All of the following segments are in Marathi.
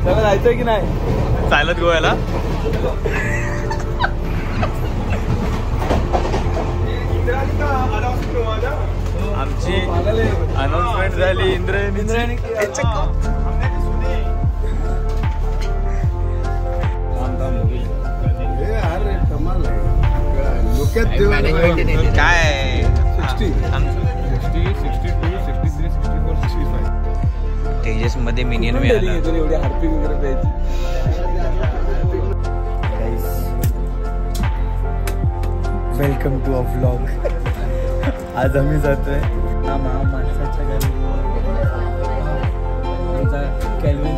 त्याला जायचंय की नाही चालत गोव्याला? आमची अनाउन्समेंट झाली. इंद्रायणी काय 60 तेजस मध्ये मिनियन मिळाला. Welcome to a vlog. आज आम्ही जातोय माणसाच्या घरी. Calvin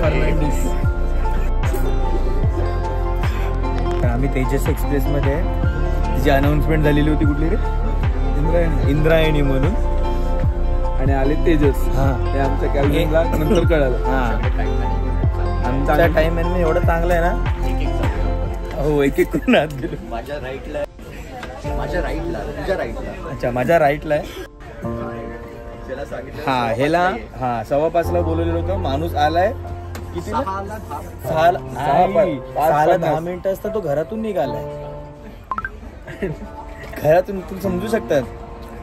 Fernandes. आम्ही तेजस एक्सप्रेस मध्ये जी अनाउन्समेंट झालेली होती कुठली रे? इंद्रायणी म्हणून. आणि आले तेजस. हा हे आमच्या कॅल्विनला नंतर कळालं. हा आमचा टाइम एवढं चांगलं आहे ना. हो एक एक करून आत गेलो. माझ्या राईटला तुझ्या राईटला. अच्छा माझ्या राईटला आहे. हा ह्याला 5:15 बोलवलेलं होतं. माणूस आलाय किती? 6:10 मिनिटं असता तो घरातून निघालाय. घरातून तुम्ही समजू शकतात.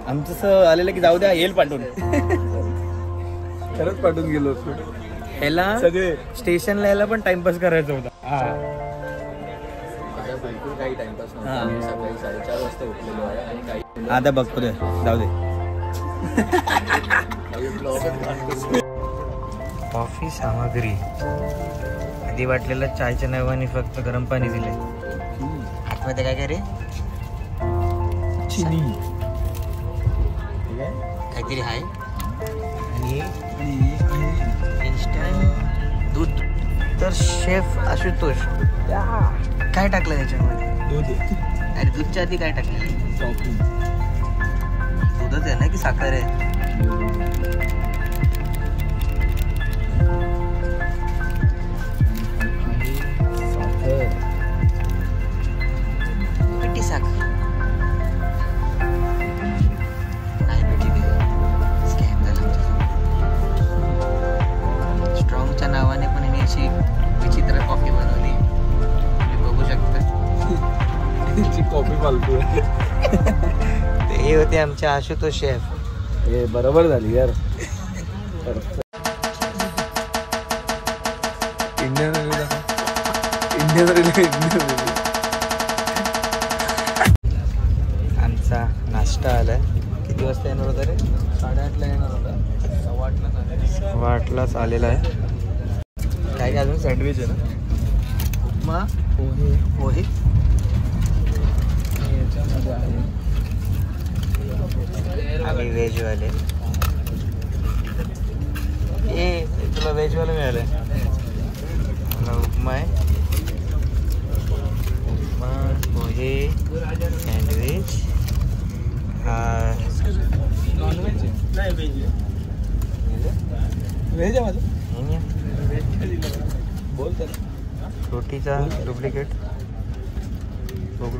आमचं आलेलं की जाऊ द्या येईल पाठवून. खरंच पाठवून गेलो असतो. ह्याला सगळे स्टेशनला यायला पण टाइमपास करायचा होता. काही टाइमपास नव्हता. सकाळी 4:30 वाजता उठलेलो आहे आणि काही आता बघतो दे जाऊ दे. कॉफी सामग्री आधी वाटलेलं चायच्या नावाने फक्त गरम पाणी दिले. आतमध्ये काय काय रे? चिनी काहीतरी आहे. आणि इन्स्टंट दूध. तर शेफ आशुतोष काय टाकलं त्याच्यामध्ये? दूध. अरे दूधच्या आधी काय टाकलं? दूधच आहे ना की साखर आहे? पिठी साखर नाही. पिठी स्कॅम झाला. स्ट्रॉंगच्या नावाने पण यांनी अशी विचित्र कॉफी बनवली. बघू शकता. कॉफी फालतू. हे होते आमचे आशुतोष शेफ. हे बरोबर झाली यार. आमचा नाश्ता आलाय. किती वाजता येणार होता रे? 8:30ला येणार होता. 8:15 आलेला आहे. काय काय अजून? सँडविच आहे ना? उपमा पोहे. आम्ही व्हेजवाले. तुला व्हेजवाला मिळालंय. मला उपमा आहे. उपमा पोहे सँडविच. नॉनव्हेज नाही व्हेज आहे माझं. बोल तर. रोटीचा डुप्लिकेट. बघू.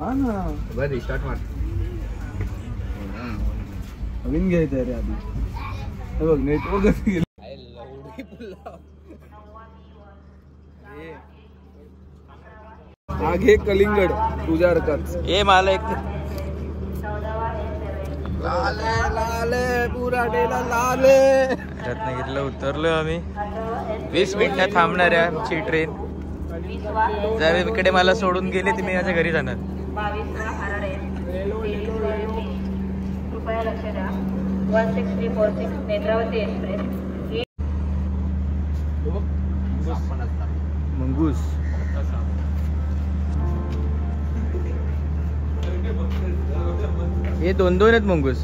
हा ना बरं रिस्टार्ट मार. नवीन घ्यायचं रे आधी. हे बघ नेटवर्क गेलं. हा घे कलिंगड तुझ्या अडकाच. ए मला एक लाले लाले पुरा डेला लाले. रत्नागिरीला उतरलो आम्ही. 20 मिनिटं थांबणार आहे आमची ट्रेन. जर इकडे मला सोडून गेले तर मी माझ्या घरी जाणार. कृपया लक्ष द्या. 16346 नेत्रावती एक्सप्रेस. मंगूस. हे 2 आहेत मंगूस.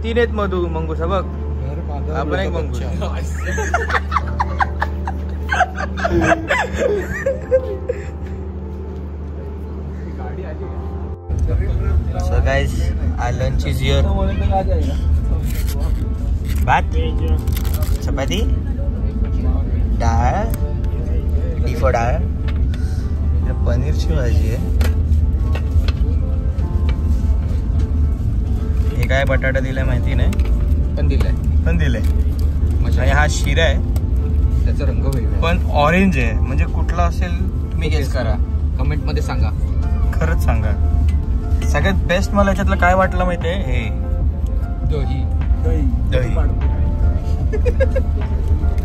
तीन आहेत मधू मंगूस. हा बघ आपण एक mongoose. So guys, our lunch is here. भात, चपाती, डाळ, डाळ, पनीरची भाजी आहे. काय बटाटा दिलाय माहिती नाही, पण दिलाय. आणि हा शिरा आहे, त्याचा रंग वेगळा पण ऑरेंज आहे. म्हणजे कुठला असेल तुम्ही गेस करा, कमेंट मध्ये सांगा. खरंच सांगा. सगळ्यात बेस्ट मला याच्यातलं काय वाटलं माहितीये, हे दही. दही.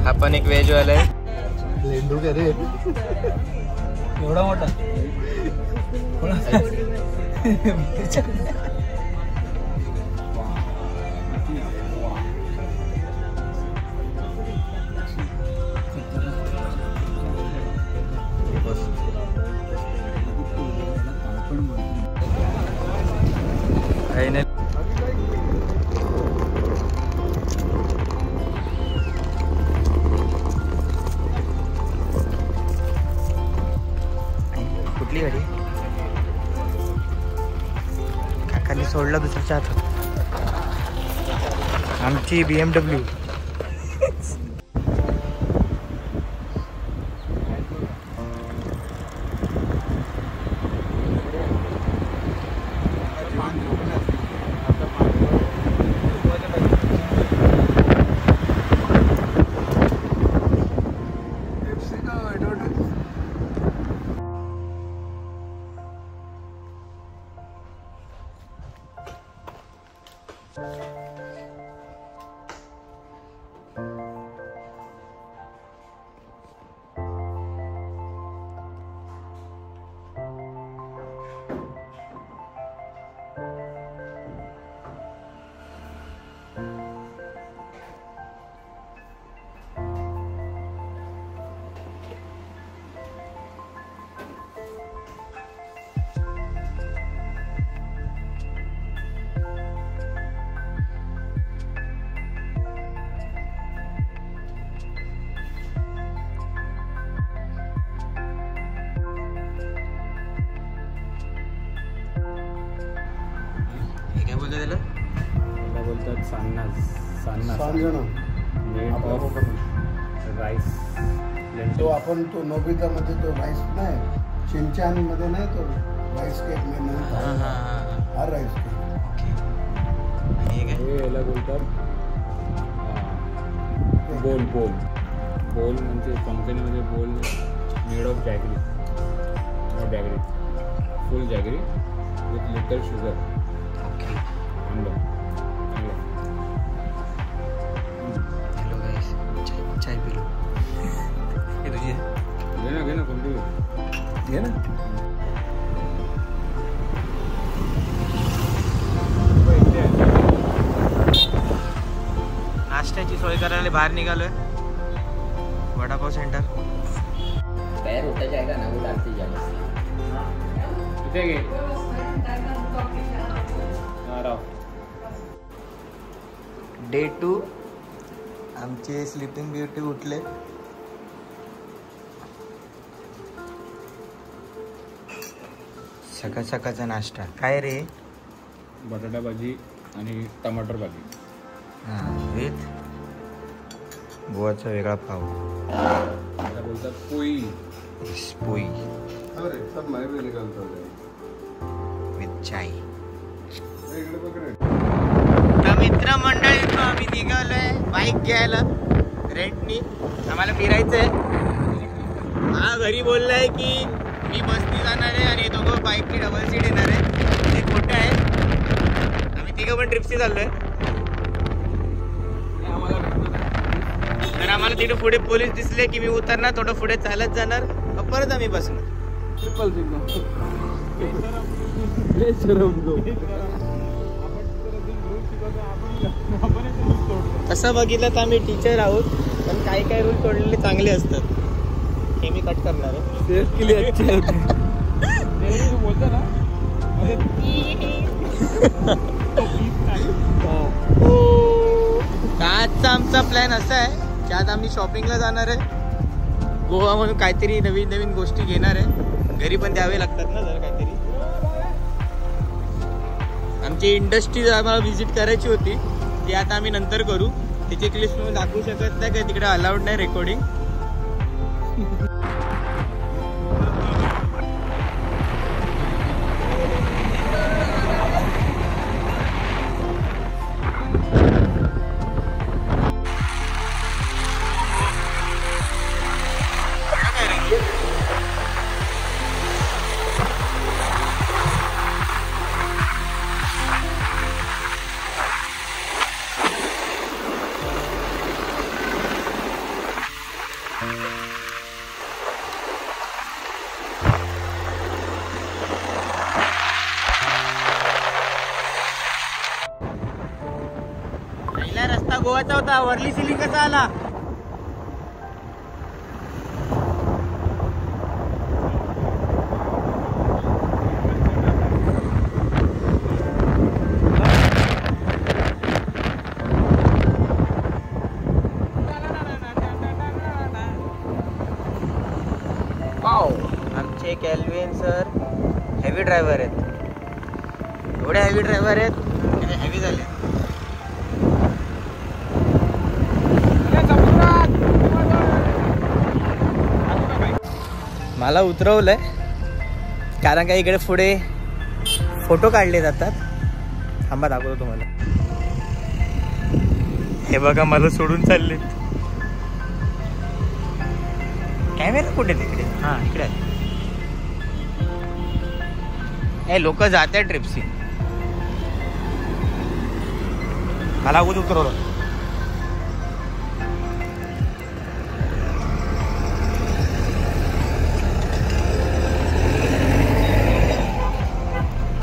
हा पण एक व्हेज वाला आहे. एवढा मोठा काही नाही. कुठली गाडी? काकांनी सोडला दुसऱ्याच्या हातात. आमची BMW. काय बोलतो त्याला? त्याला बोलतात सान्नास. Made of rice. तो आपण तो नोबितामध्ये तो राईस नाही, चिंचान मध्ये नाही, तो राईस केक नाही, हा राईस केक. हे याला बोलतात बोल म्हणजे कंपनीमध्ये बोल made of jaggery. Not jaggery, full jaggery with little sugar. Hello guys, चाय पिलो. हे तुझी घे ना कोणती घे ना. नाश्त्याची सोय करायला बाहेर निघालोय. वडापाव सेंटर. पैर उठा जाएगा ना, वो डालते जाएगा. इथे घे. डे 2. आमचे स्लीपिंग ब्युटी उठले. सकाळ सकाळचा नाश्ता काय रे? बटाटा भाजी आणि टमाटर भाजी. विथ गोवाचा वेगळा पाव. त्याला बोलतात पोई. पोई अरे सब मैं भी निकलता विथ चाय. इकडे पकडे. तर मित्रमंडळी आम्ही निघालोय बाईक घ्यायला रेंटनी. आम्हाला फिरायचंय. हा घरी बोललाय की मी बसनी जाणार आहे आणि दोघं बाईकची डबल सीट येणार आहे. ते खोटं आहे. आम्ही तिघं पण ट्रिपशी चाललोय. तर आम्हाला तिथे पुढे पोलीस दिसले की मी उतरणार, थोडं पुढे चालत जाणार, परत आम्ही बसणार. तसं बघितलं तर आम्ही टीचर आहोत, पण काही काही रूल तोडलेले चांगले असतात. हे मी कट करणार आहे. सेफ के लिए अच्छे होते हैं. आजचा आमचा प्लॅन असा आहे की आज आम्ही शॉपिंगला जाणार आहे. गोवा म्हणून काहीतरी नवीन नवीन गोष्टी घेणार आहे. घरी पण द्यावे लागतात ना जरा काहीतरी. आमची इंडस्ट्री आम्हाला व्हिजिट करायची होती, ती आता आम्ही नंतर करू. त्याची क्लिप तुम्ही दाखवू शकत नाही का, तिकडे अलाउड नाही रेकॉर्डिंग. गोवाचा होता. वर्ली सिलिंग कसा आला? आमचे कॅल्विन सर हेवी ड्रायव्हर आहेत. एवढे हेवी ड्रायव्हर आहेत, हेवी झाले. मला उतरवलंय कारण का इकडे पुढे फोटो काढले जातात. थांबा दाखवतो तुम्हाला. हे बघा मला सोडून चालले. कॅमेरा कुठे तिकडे? हा इकडे. हे लोक जात आहेत ट्रिपशी. मला अगोदर उतरवलं.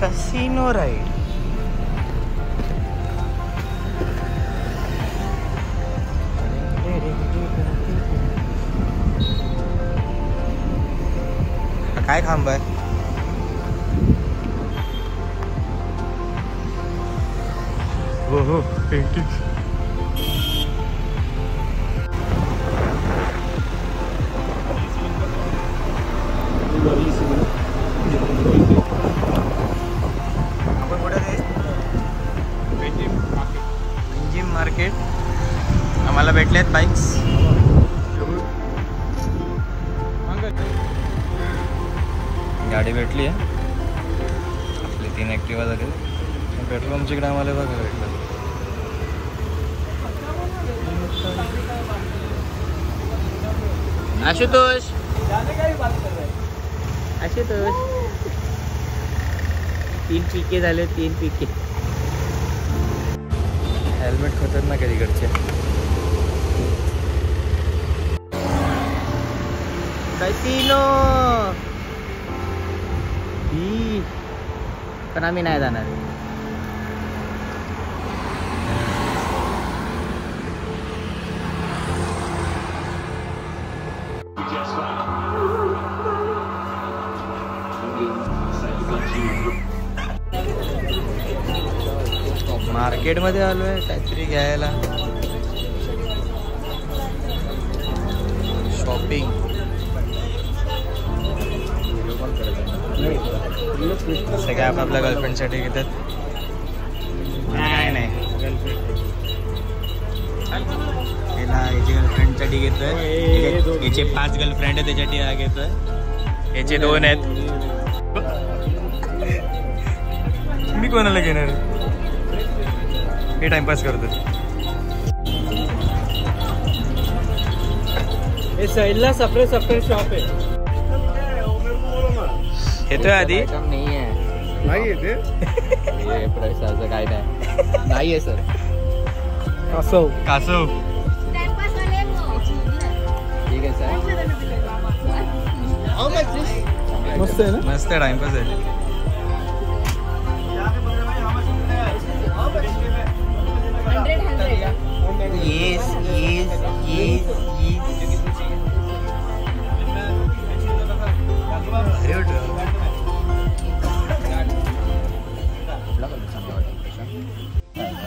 Casino ride. काय खांब आहे? हो हो पेंटिंग. आपण कुठे आहे? पेंजिम मार्केट. आम्हाला भेटले आहेत बाईक्स. गाडी भेटली आहे आपली. 3 ॲक्टिवा झाली. पेट्रोल आमच्याकडे आम्हाला बघा भेटलं. आशुतोष आशुतोष 3 पिके झाले. 3 पिके. हेल्मेट खतरनाक आहे तिकडचे. कसिनो पण आम्ही नाही जाणार. मार्केटमध्ये आलोय काहीतरी घ्यायला. शॉपिंग. सगळे आपापल्या गर्लफ्रेंडसाठी घेतात. नाही नाही याची गर्लफ्रेंडसाठी घेतोय. याचे 5 गर्लफ्रेंड आहे त्याच्यासाठी घेतोय. याचे 2 आहेत. मी कोणाला घेणार? हे टाइमपास करतो. हे साईडला सेपरेट सेपरेट शॉप आहे. येतोय आधी? नाही आहे. नाही येते. हे प्रसादचं काय नाही. नाही आहे सर. कासव कासव. ठीक आहे सर. मस्त आहे ना. मस्त टाइमपास आहे. Yes yes yes yes.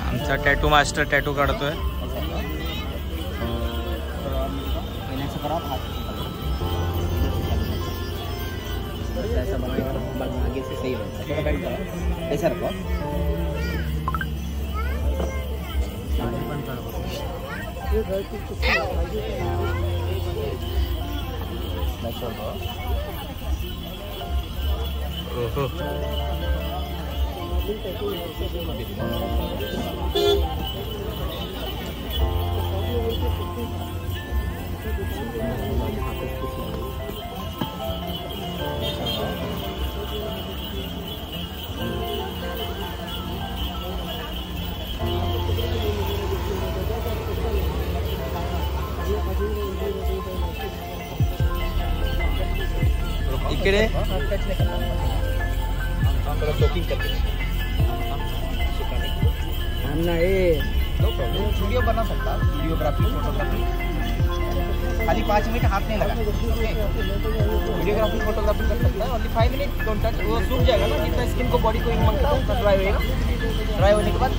आमचा टॅटू मास्टर टॅटू काढतोय. आगे से सही रहता ऐसा रखो. ओहो. इकडे वीडियो बना सकता, वीडियोग्राफी, फोटोग्राफी, खाली 5 मिनट हाथ नहीं लगा, वीडियोग्राफी फोटोग्राफी कर सकता है, ओनली 5 मिनट डोंट टच, वो सूख जाएगा ना, जितना स्किन को बॉडी को इंक मांगता है उतना ड्राई होएगा, ड्राई होने के बाद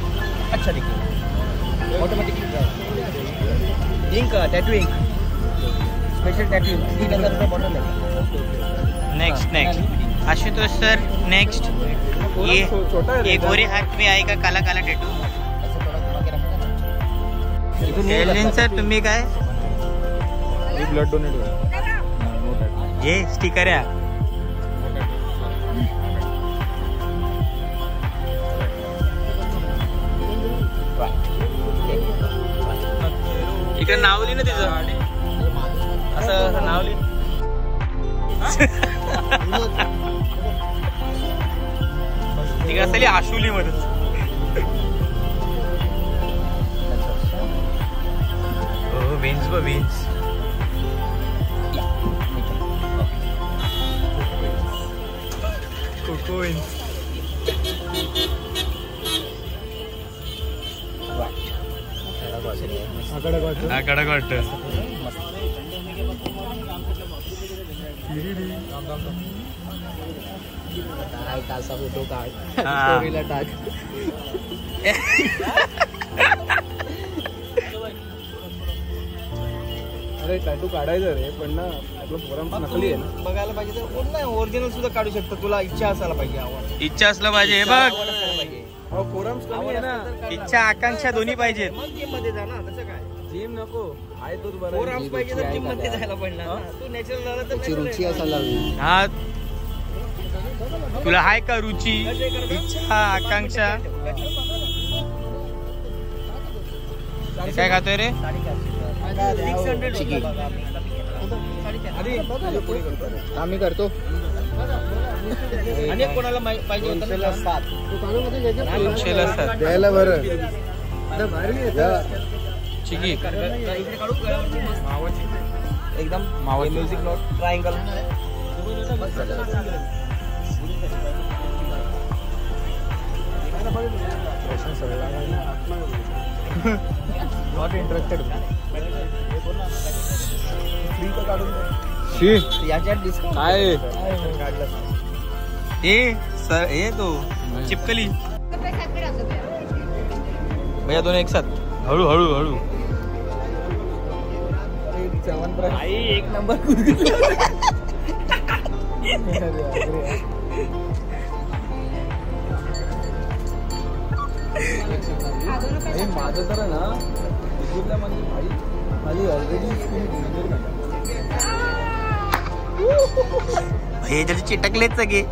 अच्छा दिखेगा automatically dry. Ink, tattoo ink, special tattoo ink 3000 रुपये बॉटल है। नेक्स्ट आशुतोष सर, नेक्स्ट ये गोरे हाथ में आएगा काला काला टैटू। एलियन सर तुम्ही काय ब्लड डोनेट ये स्टिकर आहे इकडे नाव लिहि ना तिचं असं नाव लिहि तिकडे असली आशुली मध्ये वेन्स व वेन्स कोको वेन्स कडक वाटत असा फोटो काढ स्टोरीला टाक. अरे टॅटू काढायचं रे, पण ना आपलं फोरम नकली आहे ना, बघायला पाहिजे तर नाही ओरिजिनल सुद्धा काढू शकतो. तुला इच्छा असायला पाहिजे, आवड इच्छा असलं पाहिजे. हे बघ फोरम्स कमी आहे ना, इच्छा आकांक्षा दोन्ही पाहिजेत. मग जिम मध्ये जा ना, तसं काय जिम नको आहे तोच बरं. फोरम्स पाहिजे तर जिम मध्ये जायला पडणार ना. तू नॅचरल झाला तर रुची असायला हवी. हा तुला हाय का रुची, इच्छा, आकांक्षा? काय खातोय रे? आम्ही करतो. आणि कोणाला पाहिजे द्यायला बरं चिकी एकदम music note triangle not interested. याच्यात डिस्काउंट काय ए सर ये तो चिपकली भैया दोनों एक साथ. हळू हळू हळू. आई एक नंबर. माझं तर ना माझी ऑलरेडी हे त्याचे चिटकलेच सगळे.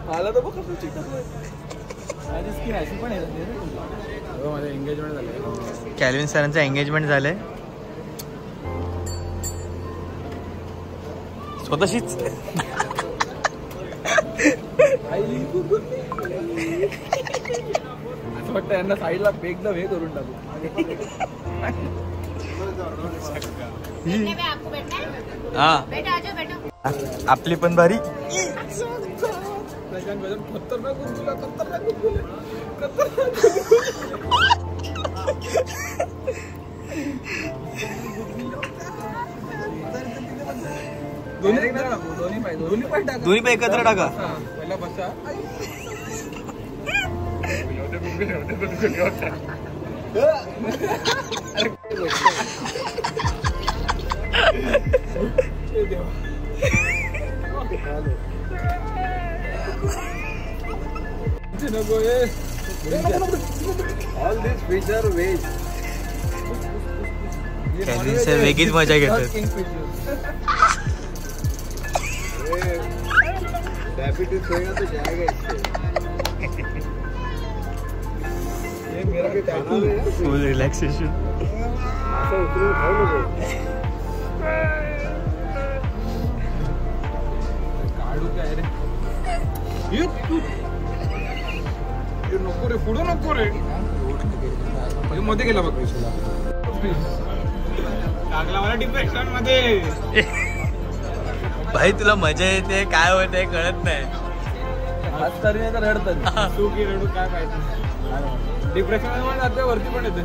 मला तर बघ चिटकलं. माझी स्किन अशी पण आहे. माझं एंगेजमेंट झालं. कॅल्विन सरांचं एंगेजमेंट झालंय स्वतःशीच. असं वाटतं यांना साईडला एकदम हे करून टाकू. हा आपली पण भारी. खतरनाक दोन्ही पाय एकत्र टाका. पहिला बसा. All these fish are veg. Calvin sir वेगळीच मजा घेतात. डायबिटीज होएगा तो जाएगा इससे. ये मेरा टैटू है. फुल रिलॅक्सेशन. असं उतरून खाऊ नको. काढू काय रे? ये नको रे, पुढं नको रे. मध्ये गेला बघ पैशाला. टाकला मला डिप्रेशन मध्ये. भाई तुला मजा येते काय होत आहे कळत नाही. हसतरी नाही तर रडतरी तू की रडू काय माहिती डिप्रेशन मध्ये पण जाते वरती पण येते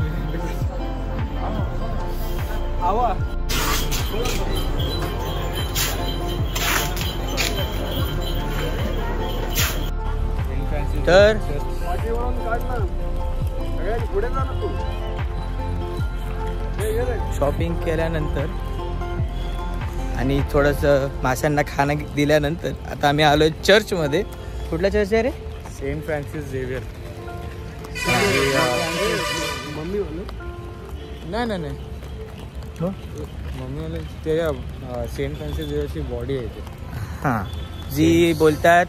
आवा तर पुढे जा ना तू शॉपिंग केल्यानंतर आणि थोडंसं माशांना खाणं दिल्यानंतर आता आम्ही आलोय चर्चमध्ये. कुठला चर्च आहे रे? Saint Francis Xavier. मम्मी बोलू नाही नाही नाही मम्मी बोलू ते सेंट फ्रान्सिस झेवियरची बॉडी आहे ते. हां, जी बोलतात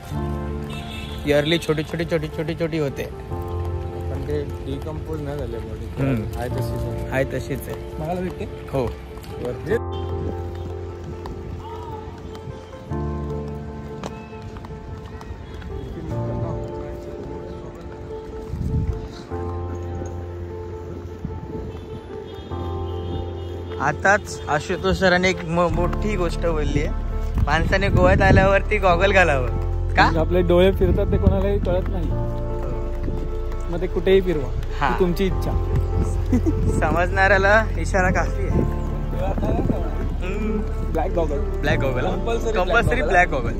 इयरली छोटी छोटी छोटी छोटी छोटी होते पण ते डिकम्पोज नाही झाले बॉडी आहे तशीच आहे तशीच आहे. मला भेटते हो. वरती आताच आशुतोष सरांनी एक मोठी गोष्ट बोलली आहे. माणसाने गोव्यात आल्यावरती गॉगल घालावं का? आपले डोळे फिरतात ते कोणालाही कळत नाही मग ते कुठेही फिरवा. हा. तुमची इच्छा. समजणाऱ्याला इशारा काफी आहे. Black goggle. Black goggle compulsory black goggle.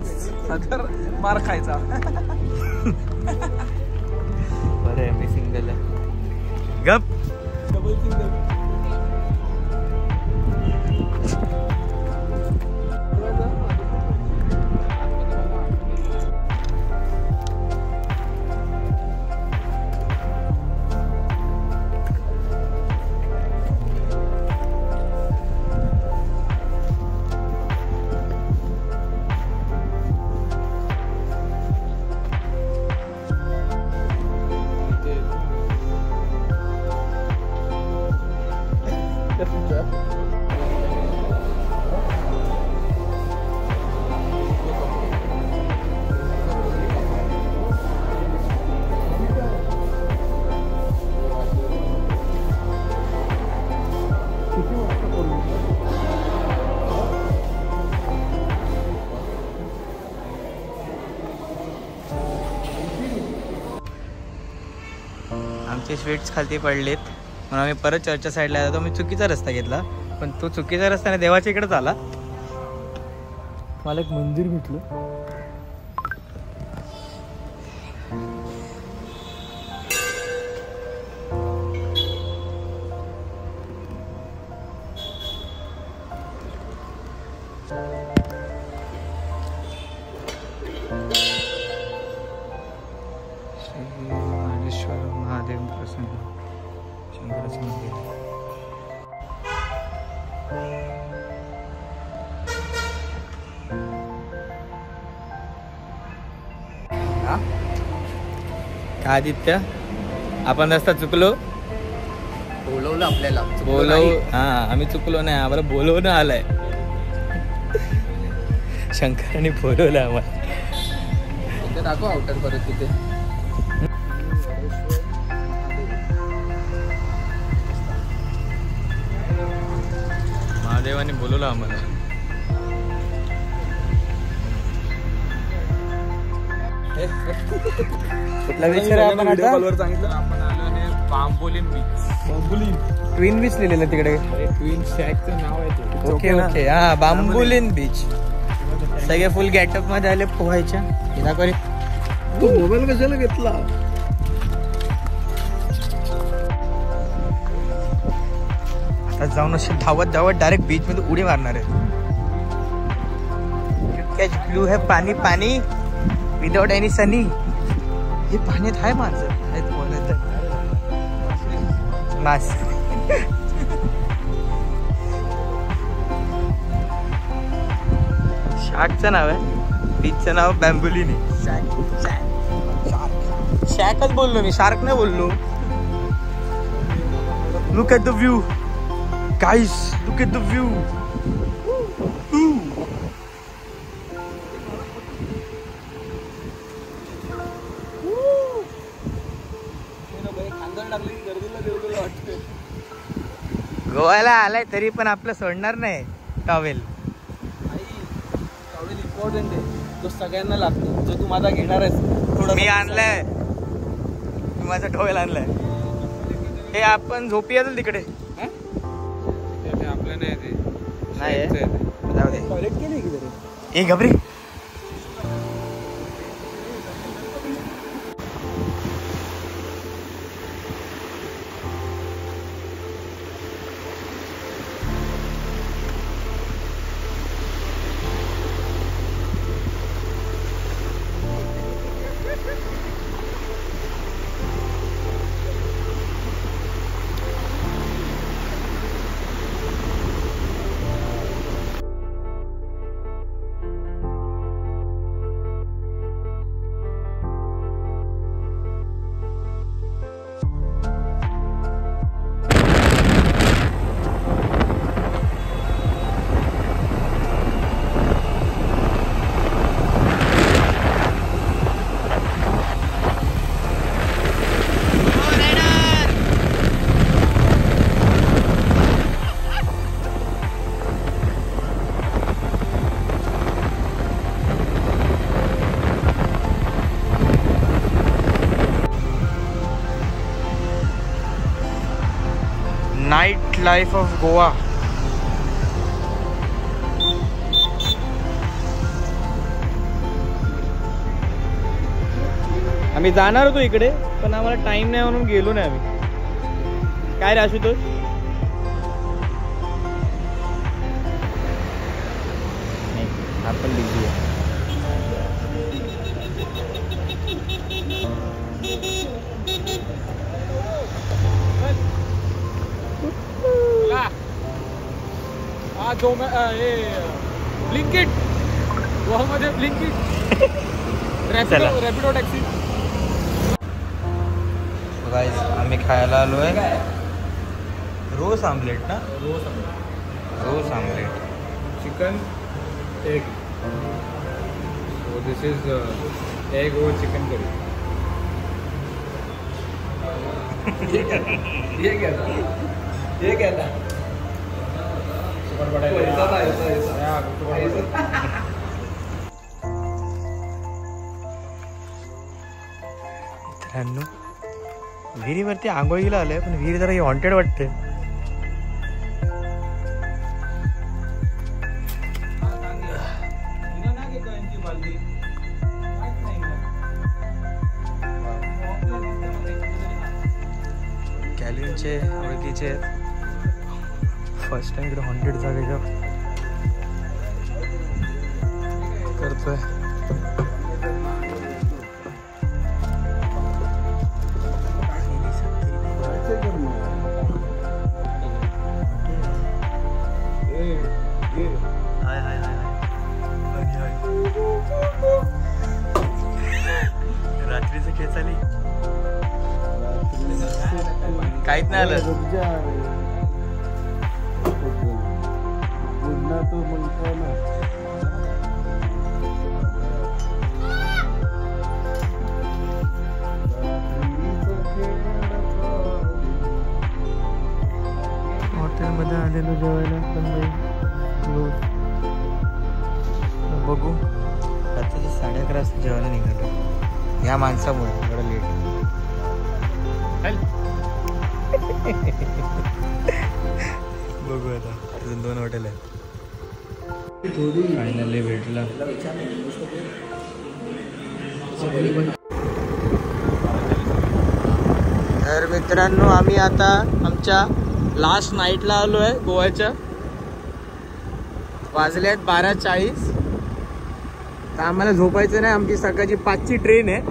तर मार खायचा. बरं आहे मी सिंगल आहे. गप. Double single. आमचे स्वीट्स खालती पडलेत म्हणून आम्ही परत चर्चच्या साईडला जातो. मी चुकीचा रस्ता घेतला पण तो चुकीचा रस्त्याने देवाच्या इकडेच आला. मला एक मंदिर भेटलं. महादेव प्रसन्न शंकराचं मंदिर. आदित्य आपण रस्ता चुकलो. बोलवलं आपल्याला हा आम्ही चुकलो नाही. आम्हाला बोलवणं आलंय. शंकराने बोलवलं आम्हाला. इथे दाखव आउटर परत तिथे. महादेवाने बोलवलं आम्हाला. कुठला विचार आपण आता? सांगितलं आपण आलो हे बांबोलिन बीच. बांबोलिन ट्विन बीच लिहिलेलं तिकडे. ट्विन शॅकचं नाव आहे ते. Okay okay. हा बांबोलिन बीच. सगळे फुल गेटअप मध्ये आले पोहायच्या. तू मोबाईल कशाला घेतला? आता जाऊन असे धावत धावत डायरेक्ट बीच मध्ये उडी मारणार आहे. ब्लू है पाणी पाणी विदाउट एनी सनी. हे पाण्यात आहे माणसं मास. शार्कचं नाव आहे. बीचचं नाव बॅम्बुलिनी. शॅकच बोललो मी, शार्क नाही बोललो. Look at the view guys, look at the view. गोव्याला आलाय तरी पण आपलं सोडणार नाही टॉवेल. टॉवेल इम्पॉर्टंट आहे. तो सगळ्यांना लागतो. जो तू माझा घेणार आहेस थोडा मी आणलाय, माझा टॉवेल आणलाय. हे आपण झोपी असेल तिकडे आपल्या नाही ते नाही आहे? जाऊ दे. टॉयलेट केली की तरी. ए घबरे. Night life of Goa. आम्ही जाणार होतो इकडे, पण आम्हाला टाइम नाही म्हणून गेलो नाही आम्ही. काय रे आशुतोष? आपण बिझी आहे. जो ब्लिंकिट गोवामध्ये ब्लिंकिट रॅपिडो टॅक्सी. गाइस आम्ही खायला आलोय रोज आमलेट ना. रोज omelette chicken egg. So this is egg और चिकन करी. ये क्या था? मित्रांनो विहिरीवरती आंघोळीला आलंय, पण विहीर जरा हॉन्टेड वाटते. कॅल्विनचे ओळखीचे फर्स्ट टाइम इकडे हॉन्टेड जागेच्या करतोय. रात्रीचं खेळ चाली काहीच नाही आलं. तो म्हणतो ना हॉटेलमध्ये आलेलो जेवायला, पण बघू रात्रीचे 11:30 वाजता जेवायला निघालो या माणसामुळे. एवढं लेट बघू आता. अजून 2 हॉटेल आहेत. फायनली भेटला. तर मित्रांनो आम्ही आता आमच्या लास्ट नाईटला आलो आहे गोव्याच्या. वाजल्यात 12:40. तर आम्हाला झोपायचं नाही, आमची सकाळची 5ची ट्रेन आहे.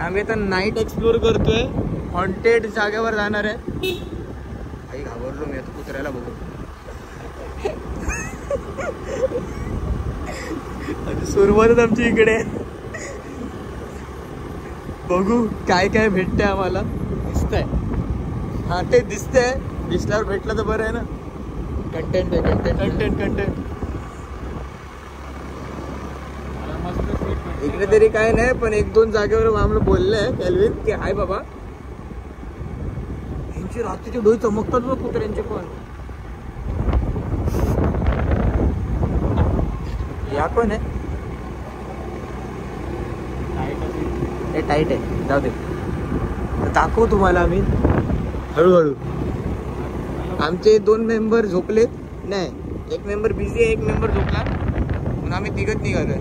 आम्ही आता नाईट एक्सप्लोर करतोय. हॉन्टेड जागेवर जाणार आहे. काही घाबरलो मी आता कुत्र्याला बघू. सुरुवातच आमची इकडे. बघू काय काय भेटतंय आम्हाला. दिसतंय, हा ते दिसतंय. दिसल्यावर भेटलं तर बरं आहे ना. कंटेंट आहे, कंटेंट. इकडे तरी काय नाही, पण 1-2 जागेवर आम्हाला बोललंय कॅल्विन की हाय बाबा यांची रात्रीचे डोळे चमकतात बघ कुत्र्यांचे. पण या पण आहे हे टाईट आहे, जाऊ दे. तर दाखवू तुम्हाला आम्ही हळूहळू. आमचे 2 मेंबर झोपलेत, नाही 1 मेंबर बिझी आहे, 1 मेंबर झोपला, म्हणून आम्ही तिघत निघालोय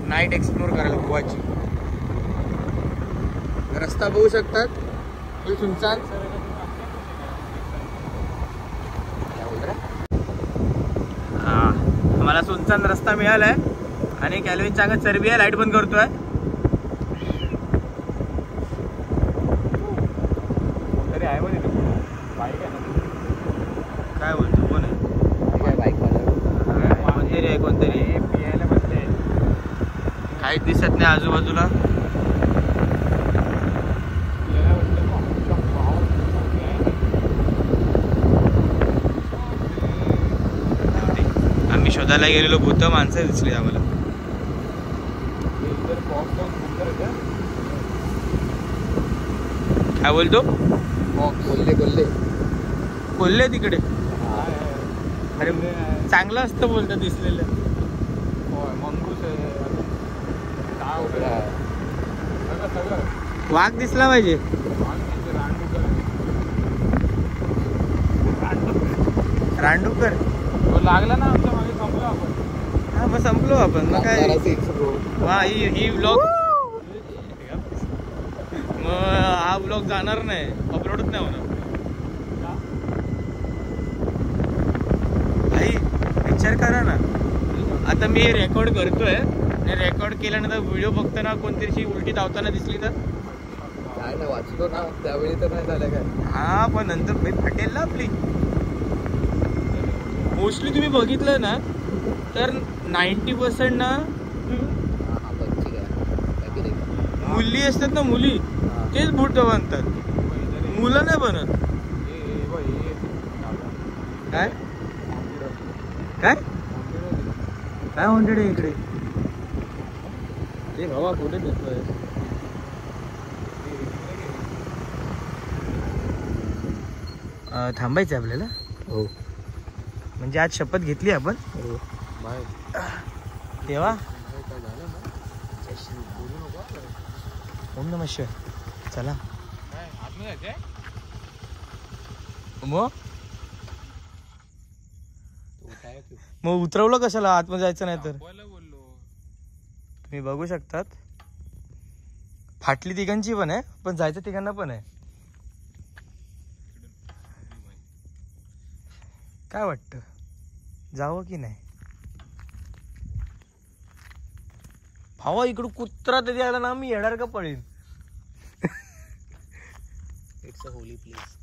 नाईट एक्सप्लोर करायला गोवाची. रस्ता बघू शकतात, फुल सुनसान. आम्हाला सुनसान रस्ता मिळालाय आणि कॅल्विनच्या अंगात चरबी आहे. लाईट बंद करतोय. तरी आहे मध्ये बाईक आहे ना, काय बोलतो, कोण आहे बाईक कोणतरी आहे, कोणतरी पियायला बसले. काहीच दिसत नाही आजूबाजूला. आम्ही शोधायला गेलेलो, भूत माणसं दिसली आम्हाला. काय बोलतो, कोल्हे कोल्हे कोल्हे तिकडे. अरे चांगलं असतं बोलतं दिसलेलं. वाघ दिसला पाहिजे. रांडूकर लागला ना आमच्या मागे, संपलो आपण. हा मग संपलो आपण. मग काय हा ही व्लॉग, मग हा व्लॉग जाणार नाही, अपलोडच नाही होणार. भाई विचार करा ना, आता मी रेकॉर्ड करतोय आणि रेकॉर्ड केल्यानंतर व्हिडिओ बघताना कोणतरी उलटी धावताना दिसली तर काय ना, वाचलो ना त्यावेळी तर नाही झालं काय. हा पण नंतर फाटेल ना आपली. मोस्टली तुम्ही बघितलं ना तर 90% ना मुली असतात ना, मुली तेच भूत बनतात, मुलं नाही बनत. काय काय काय हॉन्टेड आहे इकडे? ते भावा कुठे दिसतोय? थांबायचं आपल्याला. हो म्हणजे आज शपथ घेतली आपण. तेव्हा ओम नमः शिवाय. चला मग उतरवलं कशाला, आतमध्ये जायचं नाही तर. तुम्ही बघू शकतात फाटली तिघांची पण आहे, पण जायचं तिघांना पण आहे. काय वाटतं, जावं की नाही? भावा इकडं कुत्रा तरी आला ना, मी येणार का पळेल? It's a holy place.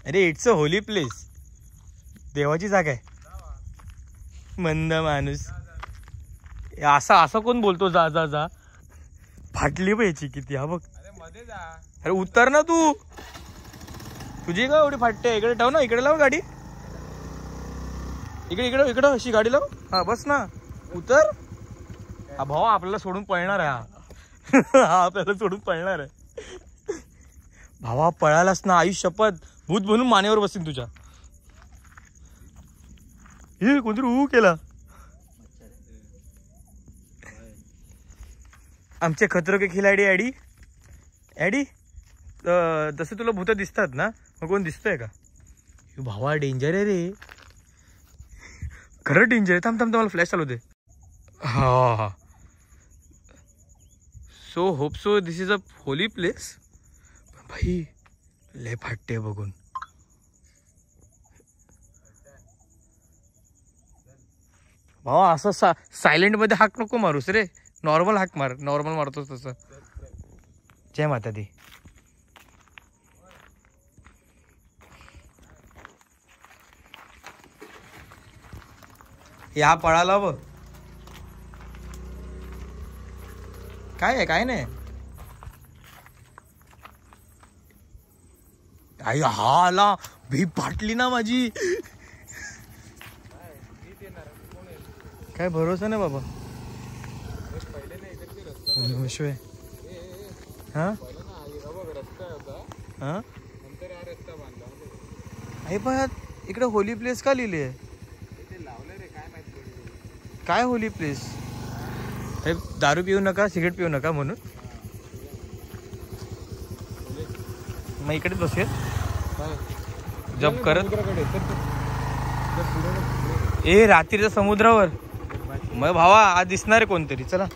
अरे इट्स अ होली प्लेस, देवाची जागा आहे. मंद माणूस असा असा कोण बोलतो जा जा जा? फाटली पाहिजे किती. हा बघ, अरे उतर ना तू, तुझी का एवढी फाटते? इकडे ठेव ना, इकडे लाव गाडी, इकडे इकडे इकडं अशी गाडी लाव. हा बस ना, उतर. हा भाऊ आपल्याला सोडून पळणार आहे. हा आपल्याला सोडून पळणार आहे. भावा पळालास ना, आई शपथ भूत बनून मानेवर बसीन तुझ्या. हे कोणतरी केला. आमचे खतरो के खिलाडी ॲडी ॲडी, तसे तुला भूत दिसतात ना, मग कोण दिसतंय का? भावा डेंजर आहे रे, खरं डेंजर आहे. थांब थांब मला फ्लॅश चालू दे. हा हा, so hope so this is a holy place. भाई लय फाटते बघून. भावा असं सायलेंट मध्ये हाक नको मारूस रे, नॉर्मल हाक मार, नॉर्मल मारतोस तसं. जय माता दी. या पळाला बघ. काय आहे काय नाही. आई हा आला, भी फाटली ना माझी. काय भरोसा नाही बाबा. शिवाय हा हा आई पण इकडे होली प्लेस का लिहिली आहे? काय होली प्लेस? हे दारू पिऊ नका, सिगरेट पिऊ नका म्हणून. मग इकडेच बसूया जप करत. ए रात्रीच्या समुद्रावर मग भावा आज दिसणार आहे कोणतरी. चला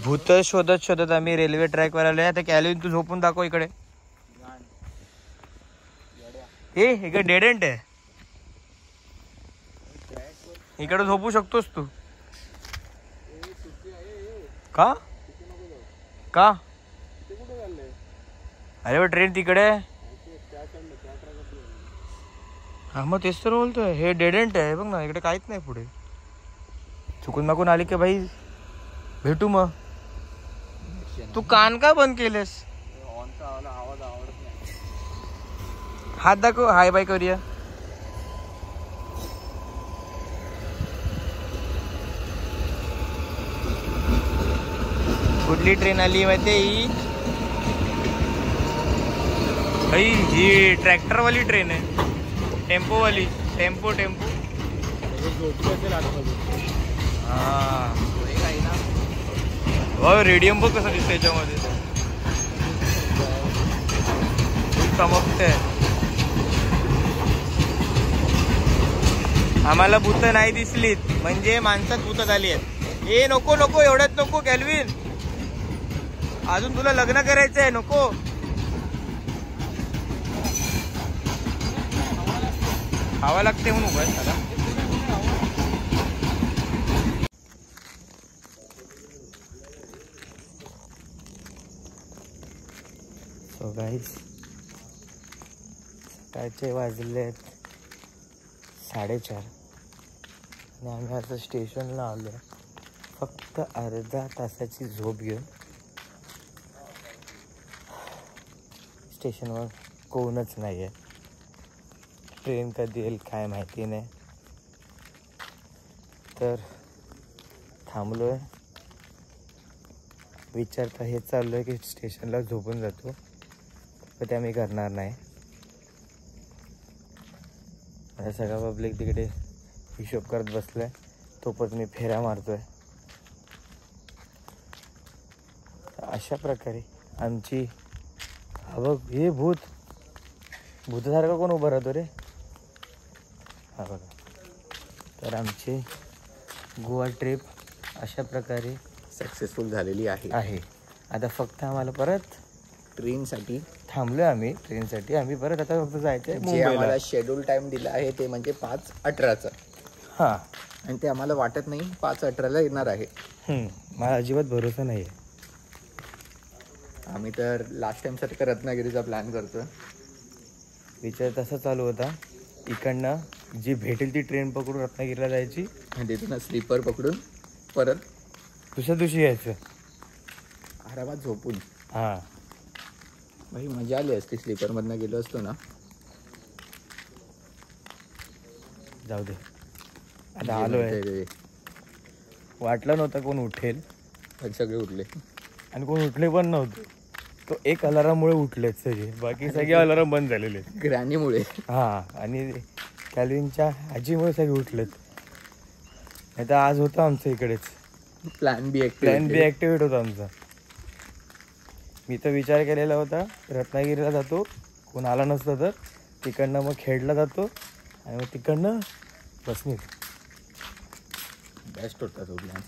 भूत शोधत शोधत आम्ही रेल्वे ट्रॅक वर आलोय. आता कॅल्विन तू झोपून दाखव इकडे. ए इकडे डेड एंड आहे, इकडे झोपू शकतोस तू. का का अरे बा ट्रेन तिकडे. हा मग तेच तर बोलतोय, हे डेड एंड आहे बघ ना, इकडे काहीच नाही पुढे. चुकून मागून आली की भाई भेटू. मग तू कान का बंद केलेस? हात दाखव, हाय बाय करूया. कुठली ट्रेन आली माहिती? ही ट्रॅक्टर वाली ट्रेन आहे, टेम्पो वाली. टेम्पो टेम्पो हा रेडियम बघ कसं दिसतं याच्यामध्ये. चमकते. आम्हाला भूत नाही दिसलीत म्हणजे माणसात भूत झाली आहेत. ए नको नको एवढ्यात नको कॅल्विन, अजून तुला लग्न करायचंय. नको हवा लागते म्हणून उभा आहे. सो गाईज सकाळचे वाजले 4:30 आणि आम्ही आता स्टेशनला आलो. फक्त अर्धा तासाची झोप घेऊन. स्टेशनवर कोणच नाही आहे. ट्रेन कधी येईल काय माहिती नाही, तर थांबलो आहे. विचार तर हे चाललो आहे की स्टेशनला झोपून जातो, पण ते आम्ही करणार नाही. आता सगळा पब्लिक तिकडे हिशोब करत बसलाय, तोपर्यंत मी फेऱ्या मारतोय. अशा प्रकारे आमची हा बघ, हे भूतासारखं कोण उभं राहतो रे? हा बघा. तर आमची गोवा ट्रिप अशा प्रकारे सक्सेसफुल झालेली आहे. आता फक्त आम्हाला परत ट्रेनसाठी थांबलोय आम्ही. ट्रेनसाठी आम्ही परत आता फक्त जायचंय जे आम्हाला शेड्यूल टाइम दिला आहे ते म्हणजे 5:18. हा आणि ते आम्हाला वाटत नाही 5:18 येणार आहे. मला अजिबात भरोसा नाही आहे. आम्ही तर लास्ट टाइम सारखं रत्नागिरीचा प्लॅन करतोय. विचार तसा चालू होता, इकडनं जी भेटेल ती ट्रेन पकडून रत्नागिरीला जायची आणि तिथून स्लीपर पकडून परत दुसऱ्या दिवशी यायचं आरामात झोपून. हां भाई मजा आली असती स्लीपरमधनं गेलो असतो ना. जाऊ दे आता आलोय. वाटलं नव्हतं कोण उठेल, पण सगळे उठले आणि कोण उठले पण नव्हते. तो एक अलाराममुळे उठलेत सगळे, बाकी सगळे अलाराम बंद झालेले. ग्रॅनीमुळे. हां आणि कॅल्विनच्या आजीमुळे सगळे उठलेत. नाही तर आज होतं आमचं इकडेच प्लॅन बी ॲक्टिव्हेट होता आमचा. मी तर विचार केलेला होता रत्नागिरीला जातो, कोण आला नसतं तर तिकडनं मग खेडला जातो आणि मग तिकडनं बसनी. बेस्ट होता तो प्लॅन.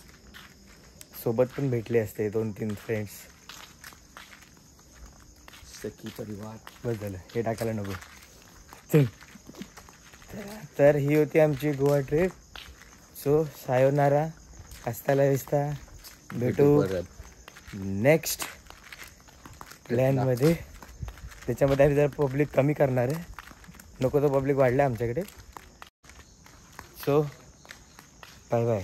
सोबत पण भेटले असते 2-3 फ्रेंड्स. सखी परिवार. बस झालं, हे टाकायला नको. चल तर ही होती आमची गोवा ट्रिप. सो सायोनारा, हस्ता ला विस्ता. भेटू नेक्स्ट प्लॅनमध्ये. त्याच्यामध्ये आम्ही जरा पब्लिक कमी करणार आहे, नको तो पब्लिक वाढला आमच्याकडे. So bye bye.